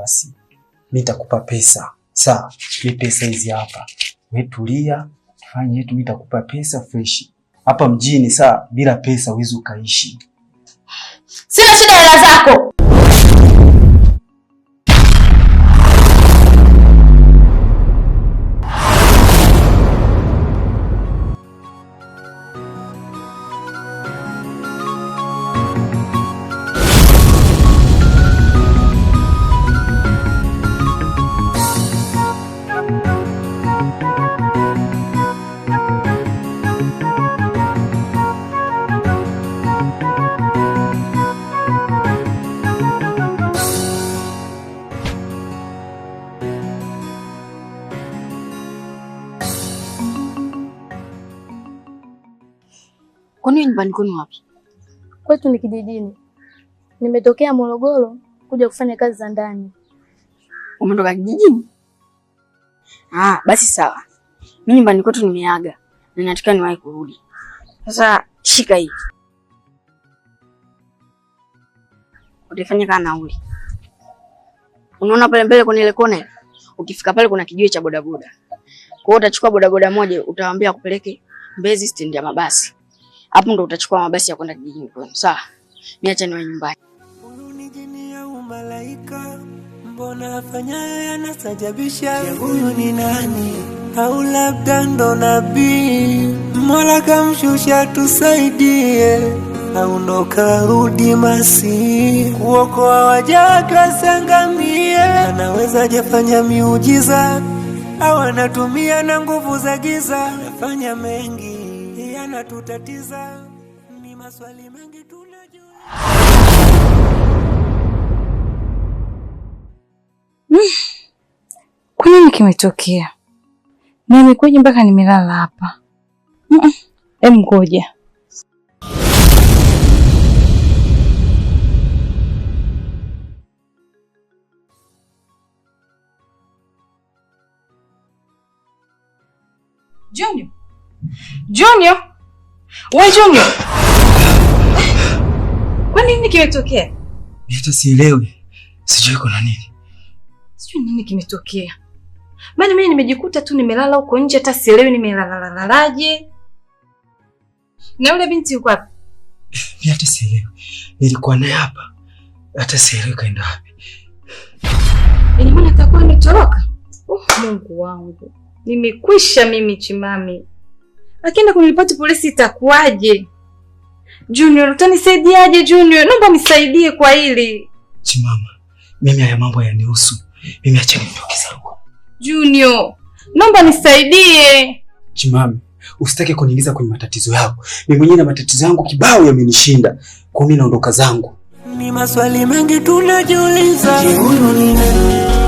basi. Mimi nitakupa pesa. Sawa, ni pesa hizi hapa. Wewe tulia, fanya yetu, mimi nitakupa pesa fresh. Hapa mjini sawa, bila pesa huwezi ukaishi. Sina shida hela zako. Kwani nyumbani kwenu wapi? Kwetu ni kijijini. Nimetokea Morogoro kuja kufanya kazi za ndani. Umetoka kijijini? Basi sawa. Mimi nyumbani kwetu nimeaga na nataka niwahi kurudi. Sasa shika hii. Utafanya kana nauli. Unaona pale mbele kuna ile kona? Ukifika pale kuna kijiwe cha bodaboda. Kwa hiyo utachukua bodaboda moja, utawaambia kupeleke Mbezi stendi ya mabasi. Hapo ndo utachukua mabasi ya kwenda kijijini kwenu. Sawa. Niacha niwe nyumbani. Huyu ni jini au malaika? Mbona afanyaye yanastajabisha? Huyu ni nani? Au labda ndo nabii? Mola kamshusha tusaidie. Au ndo karudi Masihi kuokoa waja sangamie? Anaweza jafanya miujiza au anatumia na nguvu za giza? Anafanya mengi yanatutatiza, ni maswali mengi tunajua. Kwa nini kimetokea? Na imekuja mpaka nimelala hapa. Ngoja. Junior. Wewe Junior. Kwa nini kimetokea? Hata sielewi. Sijui kuna nini. Sijui nini kimetokea. Maana mimi nimejikuta tu nimelala huko nje, hata sielewi nimelalalaje. Na yule binti yuko wapi? Mimi hata sielewi. Nilikuwa naye hapa. Hata sielewi kaenda wapi. Mbona atakuwa ametoroka? Mungu wangu. Nimekwisha mimi Chimami. Akienda kuniripoti polisi itakuwaje? Junior, utanisaidiaje Junior? Naomba nisaidie kwa hili. Chimama, mimi haya mambo yanihusu. Mimi acha nitoke zangu. Junior, naomba nisaidie. Chimama, usitake kuniingiza kwenye matatizo yako. Mimi mwenyewe na matatizo yangu kibao yamenishinda. Kwa mimi naondoka zangu. Ni maswali mengi tunajiuliza. Huyu ni nani?